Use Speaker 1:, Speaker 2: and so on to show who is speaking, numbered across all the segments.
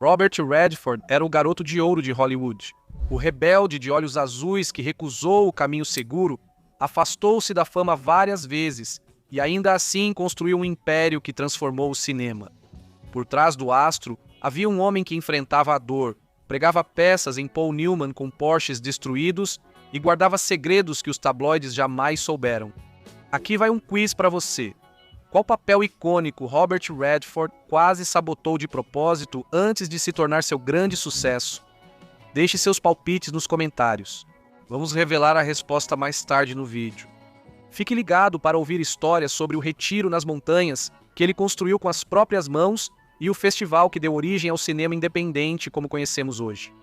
Speaker 1: Robert Redford era o garoto de ouro de Hollywood. O rebelde de olhos azuis que recusou o caminho seguro, afastou-se da fama várias vezes e ainda assim construiu um império que transformou o cinema. Por trás do astro, havia um homem que enfrentava a dor, pregava peças em Paul Newman com Porsches destruídos e guardava segredos que os tabloides jamais souberam. Aqui vai um quiz para você. Qual papel icônico Robert Redford quase sabotou de propósito antes de se tornar seu grande sucesso? Deixe seus palpites nos comentários. Vamos revelar a resposta mais tarde no vídeo. Fique ligado para ouvir histórias sobre o retiro nas montanhas que ele construiu com as próprias mãos e o festival que deu origem ao cinema independente como conhecemos hoje.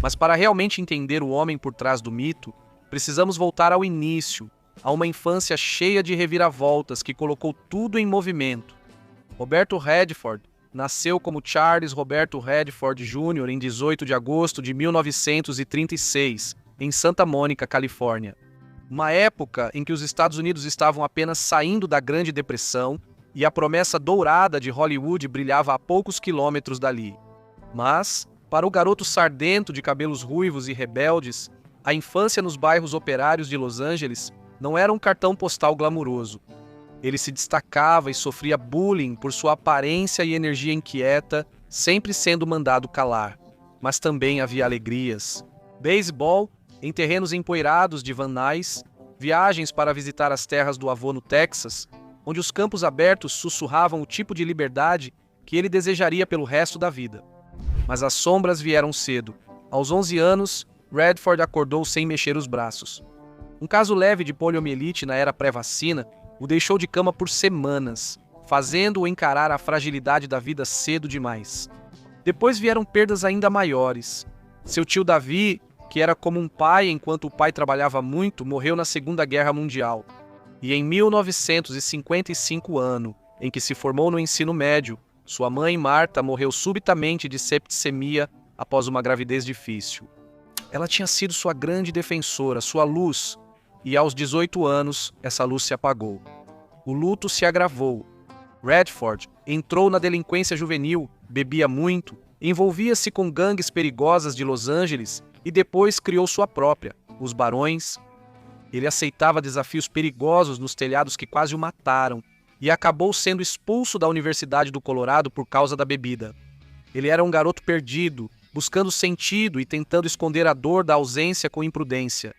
Speaker 1: Mas para realmente entender o homem por trás do mito, precisamos voltar ao início, a uma infância cheia de reviravoltas que colocou tudo em movimento. Roberto Redford nasceu como Charles Roberto Redford Jr. em 18 de agosto de 1936, em Santa Mônica, Califórnia. Uma época em que os Estados Unidos estavam apenas saindo da Grande Depressão e a promessa dourada de Hollywood brilhava a poucos quilômetros dali. Mas, para o garoto sardento de cabelos ruivos e rebeldes, a infância nos bairros operários de Los Angeles não era um cartão postal glamuroso. Ele se destacava e sofria bullying por sua aparência e energia inquieta, sempre sendo mandado calar. Mas também havia alegrias. Beisebol em terrenos empoeirados de Van Nuys, viagens para visitar as terras do avô no Texas, onde os campos abertos sussurravam o tipo de liberdade que ele desejaria pelo resto da vida. Mas as sombras vieram cedo. Aos 11 anos, Redford acordou sem mexer os braços. Um caso leve de poliomielite na era pré-vacina o deixou de cama por semanas, fazendo-o encarar a fragilidade da vida cedo demais. Depois vieram perdas ainda maiores. Seu tio Davi, que era como um pai enquanto o pai trabalhava muito, morreu na Segunda Guerra Mundial. E em 1955, ano em que se formou no ensino médio, sua mãe Marta morreu subitamente de septicemia após uma gravidez difícil. Ela tinha sido sua grande defensora, sua luz, e aos 18 anos, essa luz se apagou. O luto se agravou. Redford entrou na delinquência juvenil, bebia muito, envolvia-se com gangues perigosas de Los Angeles e depois criou sua própria, os Barões. Ele aceitava desafios perigosos nos telhados que quase o mataram e acabou sendo expulso da Universidade do Colorado por causa da bebida. Ele era um garoto perdido, buscando sentido e tentando esconder a dor da ausência com imprudência.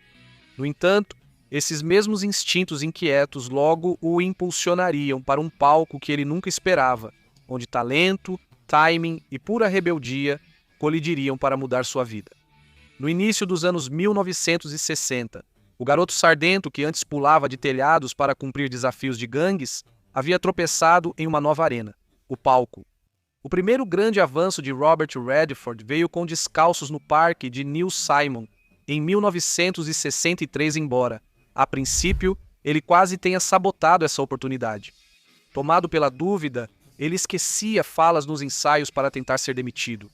Speaker 1: No entanto, esses mesmos instintos inquietos logo o impulsionariam para um palco que ele nunca esperava, onde talento, timing e pura rebeldia colidiriam para mudar sua vida. No início dos anos 1960, o garoto sardento que antes pulava de telhados para cumprir desafios de gangues havia tropeçado em uma nova arena, o palco. O primeiro grande avanço de Robert Redford veio com Descalços no Parque de Neil Simon, em 1963, embora, a princípio, ele quase tenha sabotado essa oportunidade. Tomado pela dúvida, ele esquecia falas nos ensaios para tentar ser demitido.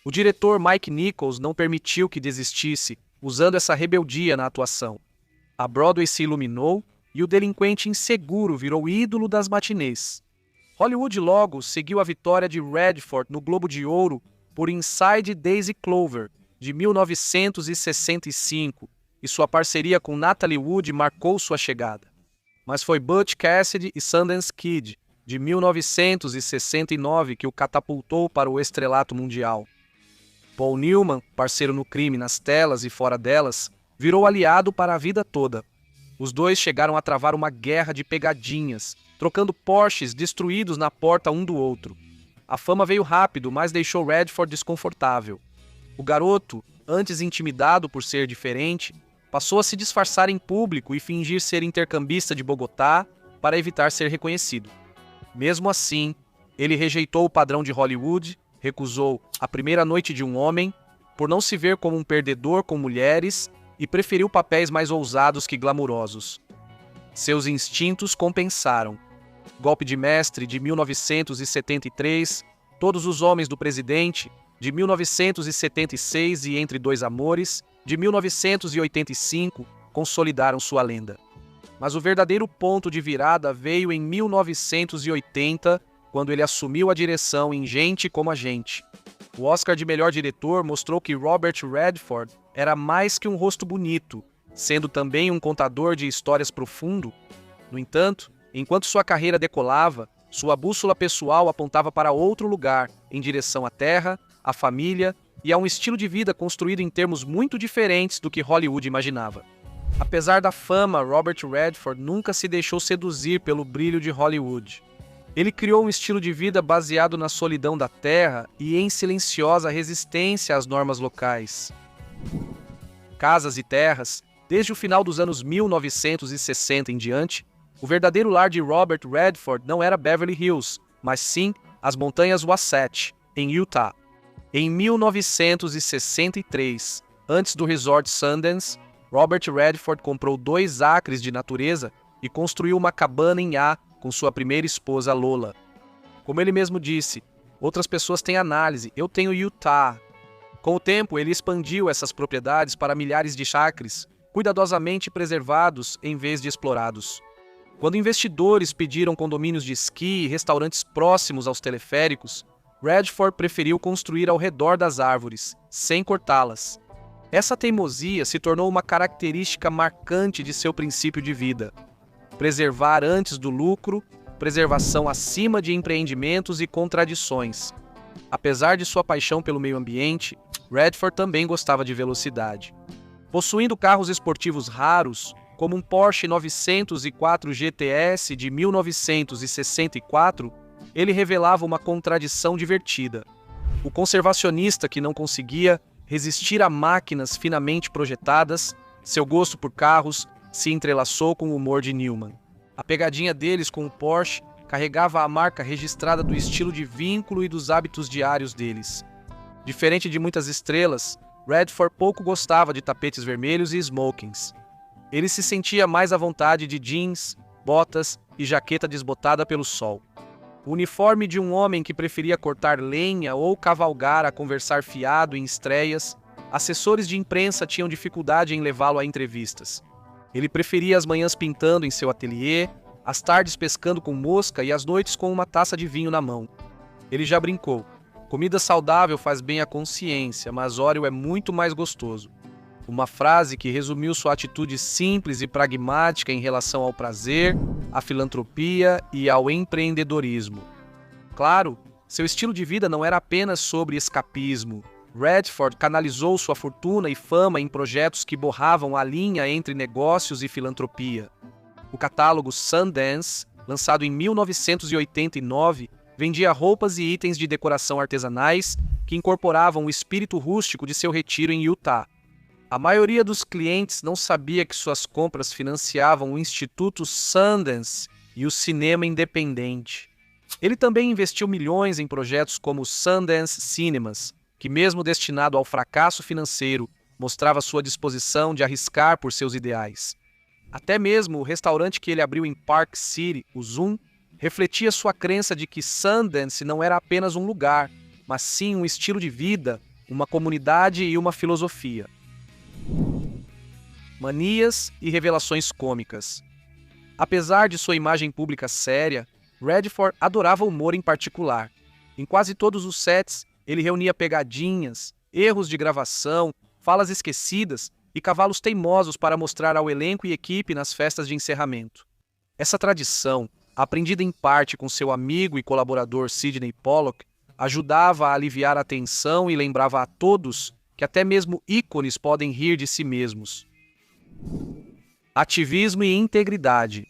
Speaker 1: O diretor Mike Nichols não permitiu que desistisse, usando essa rebeldia na atuação. A Broadway se iluminou e o delinquente inseguro virou ídolo das matinês. Hollywood logo seguiu a vitória de Redford no Globo de Ouro por Inside Daisy Clover, de 1965, e sua parceria com Natalie Wood marcou sua chegada. Mas foi Butch Cassidy e Sundance Kid, de 1969, que o catapultou para o estrelato mundial. Paul Newman, parceiro no crime nas telas e fora delas, virou aliado para a vida toda. Os dois chegaram a travar uma guerra de pegadinhas, trocando Porsches destruídos na porta um do outro. A fama veio rápido, mas deixou Redford desconfortável. O garoto, antes intimidado por ser diferente, passou a se disfarçar em público e fingir ser intercambista de Bogotá para evitar ser reconhecido. Mesmo assim, ele rejeitou o padrão de Hollywood, recusou A Primeira Noite de um Homem, por não se ver como um perdedor com mulheres e preferiu papéis mais ousados que glamurosos. Seus instintos compensaram. Golpe de Mestre, de 1973, Todos os Homens do Presidente, de 1976 e Entre Dois Amores, de 1985, consolidaram sua lenda. Mas o verdadeiro ponto de virada veio em 1980, quando ele assumiu a direção em Gente Como a Gente. O Oscar de melhor diretor mostrou que Robert Redford era mais que um rosto bonito, sendo também um contador de histórias profundo. No entanto, enquanto sua carreira decolava, sua bússola pessoal apontava para outro lugar, em direção à terra, à família e a um estilo de vida construído em termos muito diferentes do que Hollywood imaginava. Apesar da fama, Robert Redford nunca se deixou seduzir pelo brilho de Hollywood. Ele criou um estilo de vida baseado na solidão da terra e em silenciosa resistência às normas locais. Casas e terras, desde o final dos anos 1960 em diante, o verdadeiro lar de Robert Redford não era Beverly Hills, mas sim as montanhas Wasatch, em Utah. Em 1963, antes do resort Sundance, Robert Redford comprou 2 acres de natureza e construiu uma cabana em A com sua primeira esposa Lola. Como ele mesmo disse, outras pessoas têm análise, eu tenho Utah. Com o tempo, ele expandiu essas propriedades para milhares de acres, cuidadosamente preservados em vez de explorados. Quando investidores pediram condomínios de esqui e restaurantes próximos aos teleféricos, Redford preferiu construir ao redor das árvores, sem cortá-las. Essa teimosia se tornou uma característica marcante de seu princípio de vida. Preservar antes do lucro, preservação acima de empreendimentos e contradições. Apesar de sua paixão pelo meio ambiente, Redford também gostava de velocidade. Possuindo carros esportivos raros, como um Porsche 904 GTS de 1964, ele revelava uma contradição divertida. O conservacionista que não conseguia resistir a máquinas finamente projetadas, seu gosto por carros se entrelaçou com o humor de Newman. A pegadinha deles com o Porsche carregava a marca registrada do estilo de vínculo e dos hábitos diários deles. Diferente de muitas estrelas, Redford pouco gostava de tapetes vermelhos e smokings. Ele se sentia mais à vontade de jeans, botas e jaqueta desbotada pelo sol. O uniforme de um homem que preferia cortar lenha ou cavalgar a conversar fiado em estreias, assessores de imprensa tinham dificuldade em levá-lo a entrevistas. Ele preferia as manhãs pintando em seu ateliê, as tardes pescando com mosca e as noites com uma taça de vinho na mão. Ele já brincou: comida saudável faz bem à consciência, mas óleo é muito mais gostoso. Uma frase que resumiu sua atitude simples e pragmática em relação ao prazer, à filantropia e ao empreendedorismo. Claro, seu estilo de vida não era apenas sobre escapismo. Redford canalizou sua fortuna e fama em projetos que borravam a linha entre negócios e filantropia. O catálogo Sundance, lançado em 1989, vendia roupas e itens de decoração artesanais que incorporavam o espírito rústico de seu retiro em Utah. A maioria dos clientes não sabia que suas compras financiavam o Instituto Sundance e o cinema independente. Ele também investiu milhões em projetos como o Sundance Cinemas, que mesmo destinado ao fracasso financeiro, mostrava sua disposição de arriscar por seus ideais. Até mesmo o restaurante que ele abriu em Park City, o Zoom, refletia sua crença de que Sundance não era apenas um lugar, mas sim um estilo de vida, uma comunidade e uma filosofia. Manias e revelações cômicas. Apesar de sua imagem pública séria, Redford adorava o humor em particular. Em quase todos os sets, ele reunia pegadinhas, erros de gravação, falas esquecidas e cavalos teimosos para mostrar ao elenco e equipe nas festas de encerramento. Essa tradição, aprendida em parte com seu amigo e colaborador Sidney Pollack, ajudava a aliviar a tensão e lembrava a todos que até mesmo ícones podem rir de si mesmos. Ativismo e integridade.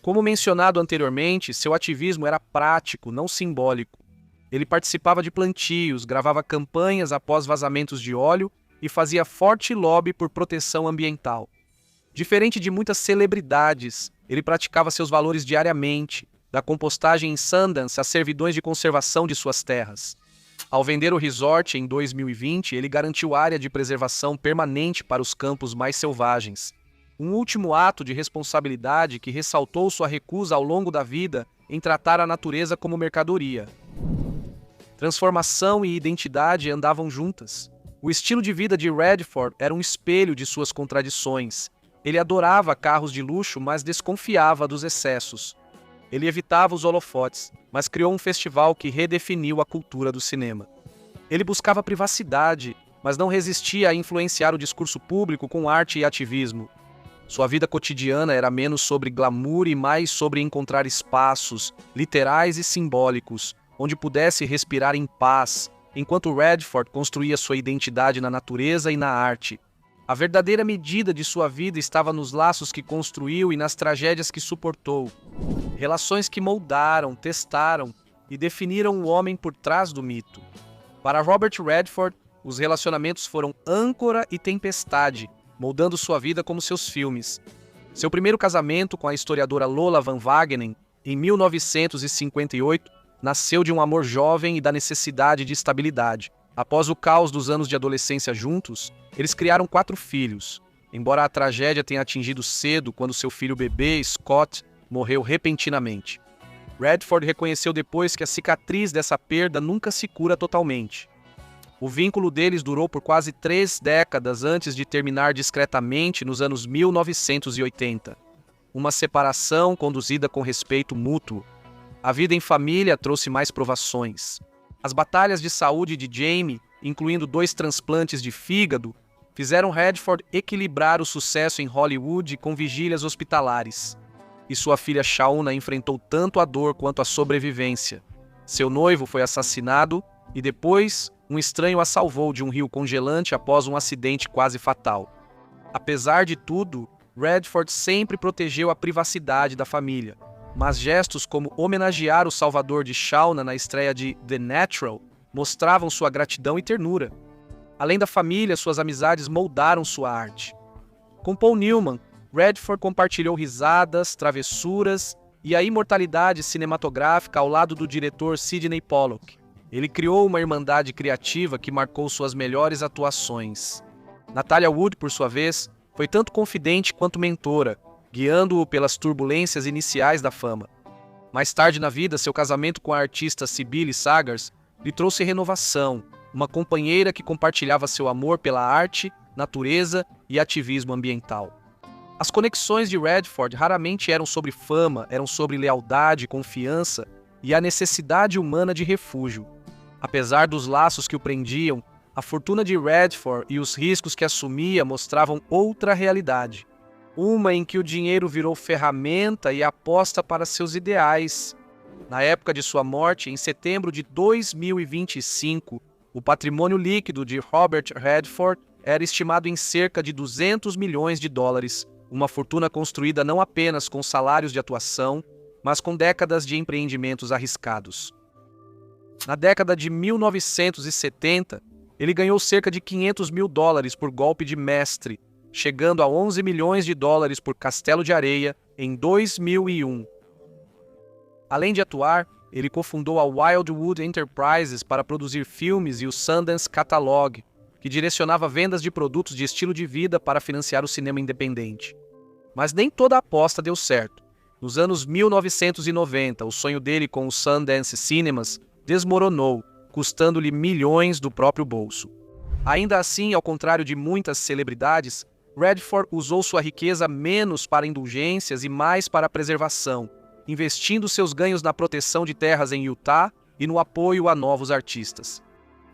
Speaker 1: Como mencionado anteriormente, seu ativismo era prático, não simbólico. Ele participava de plantios, gravava campanhas após vazamentos de óleo e fazia forte lobby por proteção ambiental. Diferente de muitas celebridades, ele praticava seus valores diariamente, da compostagem em Sundance às servidões de conservação de suas terras. Ao vender o resort em 2020, ele garantiu área de preservação permanente para os campos mais selvagens. Um último ato de responsabilidade que ressaltou sua recusa ao longo da vida em tratar a natureza como mercadoria. Transformação e identidade andavam juntas. O estilo de vida de Redford era um espelho de suas contradições. Ele adorava carros de luxo, mas desconfiava dos excessos. Ele evitava os holofotes, mas criou um festival que redefiniu a cultura do cinema. Ele buscava privacidade, mas não resistia a influenciar o discurso público com arte e ativismo. Sua vida cotidiana era menos sobre glamour e mais sobre encontrar espaços, literais e simbólicos, onde pudesse respirar em paz, enquanto Redford construía sua identidade na natureza e na arte. A verdadeira medida de sua vida estava nos laços que construiu e nas tragédias que suportou. Relações que moldaram, testaram e definiram o homem por trás do mito. Para Robert Redford, os relacionamentos foram âncora e tempestade, moldando sua vida como seus filmes. Seu primeiro casamento com a historiadora Lola Van Wagenen, em 1958, nasceu de um amor jovem e da necessidade de estabilidade. Após o caos dos anos de adolescência juntos, eles criaram 4 filhos. Embora a tragédia tenha atingido cedo quando seu filho bebê, Scott, morreu repentinamente. Redford reconheceu depois que a cicatriz dessa perda nunca se cura totalmente. O vínculo deles durou por quase 3 décadas antes de terminar discretamente nos anos 1980. Uma separação conduzida com respeito mútuo. A vida em família trouxe mais provações. As batalhas de saúde de Jamie, incluindo 2 transplantes de fígado, fizeram Redford equilibrar o sucesso em Hollywood com vigílias hospitalares. E sua filha Shauna enfrentou tanto a dor quanto a sobrevivência. Seu noivo foi assassinado e depois um estranho a salvou de um rio congelante após um acidente quase fatal. Apesar de tudo, Redford sempre protegeu a privacidade da família, mas gestos como homenagear o salvador de Shauna na estreia de The Natural mostravam sua gratidão e ternura. Além da família, suas amizades moldaram sua arte. Com Paul Newman, Redford compartilhou risadas, travessuras e a imortalidade cinematográfica ao lado do diretor Sidney Pollack. Ele criou uma irmandade criativa que marcou suas melhores atuações. Natalia Wood, por sua vez, foi tanto confidente quanto mentora, guiando-o pelas turbulências iniciais da fama. Mais tarde na vida, seu casamento com a artista Sibyle Sagars lhe trouxe renovação, uma companheira que compartilhava seu amor pela arte, natureza e ativismo ambiental. As conexões de Redford raramente eram sobre fama, eram sobre lealdade, confiança e a necessidade humana de refúgio. Apesar dos laços que o prendiam, a fortuna de Redford e os riscos que assumia mostravam outra realidade. Uma em que o dinheiro virou ferramenta e aposta para seus ideais. Na época de sua morte, em setembro de 2025, o patrimônio líquido de Robert Redford era estimado em cerca de 200 milhões de dólares, uma fortuna construída não apenas com salários de atuação, mas com décadas de empreendimentos arriscados. Na década de 1970, ele ganhou cerca de 500 mil dólares por golpe de mestre, chegando a 11 milhões de dólares por Castelo de Areia em 2001. Além de atuar, ele cofundou a Wildwood Enterprises para produzir filmes e o Sundance Catalog, que direcionava vendas de produtos de estilo de vida para financiar o cinema independente. Mas nem toda a aposta deu certo. Nos anos 1990, o sonho dele com o Sundance Cinemas desmoronou, custando-lhe milhões do próprio bolso. Ainda assim, ao contrário de muitas celebridades, Redford usou sua riqueza menos para indulgências e mais para a preservação, investindo seus ganhos na proteção de terras em Utah e no apoio a novos artistas.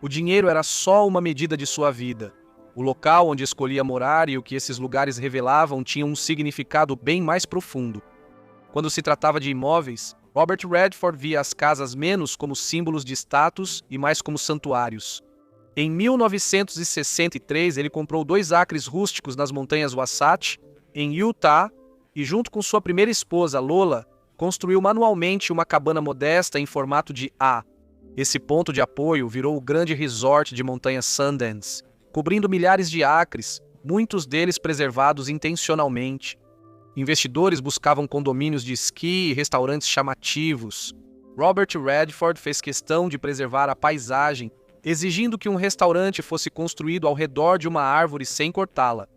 Speaker 1: O dinheiro era só uma medida de sua vida. O local onde escolhia morar e o que esses lugares revelavam tinham um significado bem mais profundo. Quando se tratava de imóveis, Robert Redford via as casas menos como símbolos de status e mais como santuários. Em 1963, ele comprou 2 acres rústicos nas montanhas Wasatch, em Utah, e junto com sua primeira esposa, Lola, construiu manualmente uma cabana modesta em formato de A. Esse ponto de apoio virou o grande resort de montanha Sundance, cobrindo milhares de acres, muitos deles preservados intencionalmente. Investidores buscavam condomínios de esqui e restaurantes chamativos. Robert Redford fez questão de preservar a paisagem, exigindo que um restaurante fosse construído ao redor de uma árvore sem cortá-la.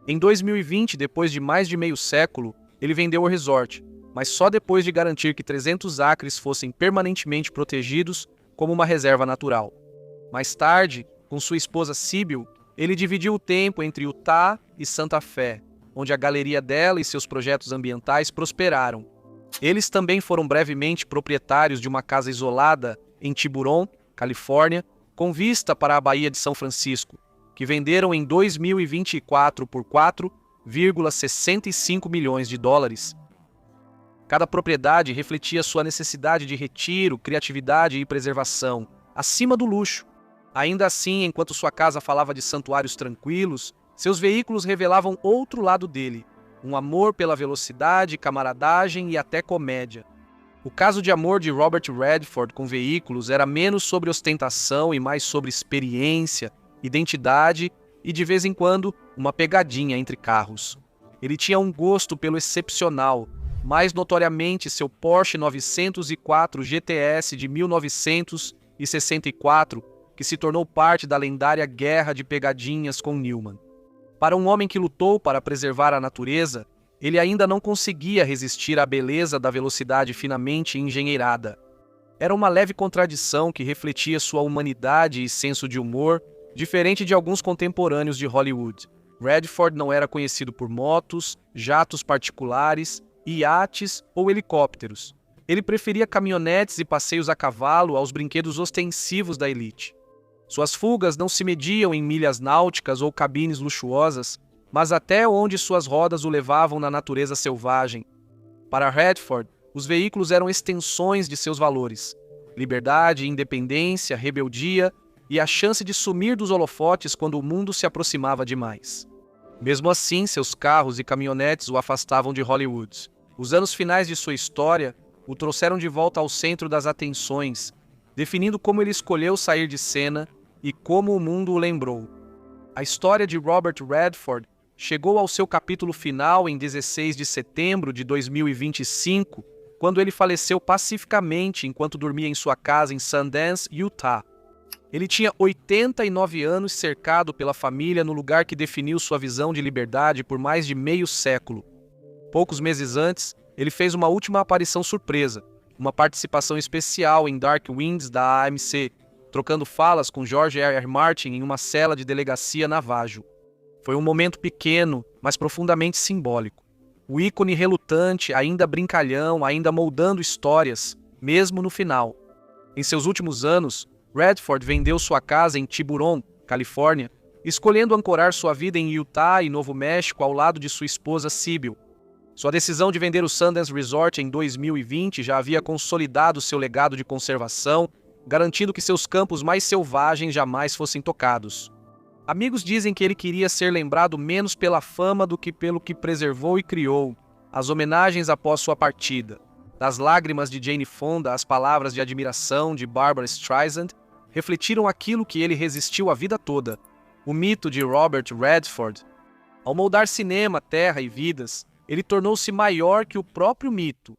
Speaker 1: Em 2020, depois de mais de meio século, ele vendeu o resort, mas só depois de garantir que 300 acres fossem permanentemente protegidos como uma reserva natural. Mais tarde, com sua esposa Sibyle, ele dividiu o tempo entre Utah e Santa Fé, onde a galeria dela e seus projetos ambientais prosperaram. Eles também foram brevemente proprietários de uma casa isolada em Tiburon, Califórnia, com vista para a Baía de São Francisco, que venderam em 2024 por 4,65 milhões de dólares. Cada propriedade refletia sua necessidade de retiro, criatividade e preservação, acima do luxo. Ainda assim, enquanto sua casa falava de santuários tranquilos, seus veículos revelavam outro lado dele, um amor pela velocidade, camaradagem e até comédia. O caso de amor de Robert Redford com veículos era menos sobre ostentação e mais sobre experiência, identidade e, de vez em quando, uma pegadinha entre carros. Ele tinha um gosto pelo excepcional, mais notoriamente seu Porsche 904 GTS de 1964, que se tornou parte da lendária guerra de pegadinhas com Newman. Para um homem que lutou para preservar a natureza, ele ainda não conseguia resistir à beleza da velocidade finamente engenheirada. Era uma leve contradição que refletia sua humanidade e senso de humor, diferente de alguns contemporâneos de Hollywood. Redford não era conhecido por motos, jatos particulares, iates ou helicópteros. Ele preferia caminhonetes e passeios a cavalo aos brinquedos ostensivos da elite. Suas fugas não se mediam em milhas náuticas ou cabines luxuosas, mas até onde suas rodas o levavam na natureza selvagem. Para Redford, os veículos eram extensões de seus valores: liberdade, independência, rebeldia e a chance de sumir dos holofotes quando o mundo se aproximava demais. Mesmo assim, seus carros e caminhonetes o afastavam de Hollywood. Os anos finais de sua história o trouxeram de volta ao centro das atenções, definindo como ele escolheu sair de cena e como o mundo o lembrou. A história de Robert Redford chegou ao seu capítulo final em 16 de setembro de 2025, quando ele faleceu pacificamente enquanto dormia em sua casa em Sundance, Utah. Ele tinha 89 anos, cercado pela família no lugar que definiu sua visão de liberdade por mais de meio século. Poucos meses antes, ele fez uma última aparição surpresa, uma participação especial em Dark Winds da AMC, trocando falas com George R. Martin em uma cela de delegacia Navajo. Foi um momento pequeno, mas profundamente simbólico. O ícone relutante, ainda brincalhão, ainda moldando histórias, mesmo no final. Em seus últimos anos, Redford vendeu sua casa em Tiburon, Califórnia, escolhendo ancorar sua vida em Utah e Novo México ao lado de sua esposa Sybil. Sua decisão de vender o Sundance Resort em 2020 já havia consolidado seu legado de conservação, garantindo que seus campos mais selvagens jamais fossem tocados. Amigos dizem que ele queria ser lembrado menos pela fama do que pelo que preservou e criou, as homenagens após sua partida. Das lágrimas de Jane Fonda às palavras de admiração de Barbra Streisand, refletiram aquilo que ele resistiu a vida toda, o mito de Robert Redford. Ao moldar cinema, terra e vidas, ele tornou-se maior que o próprio mito,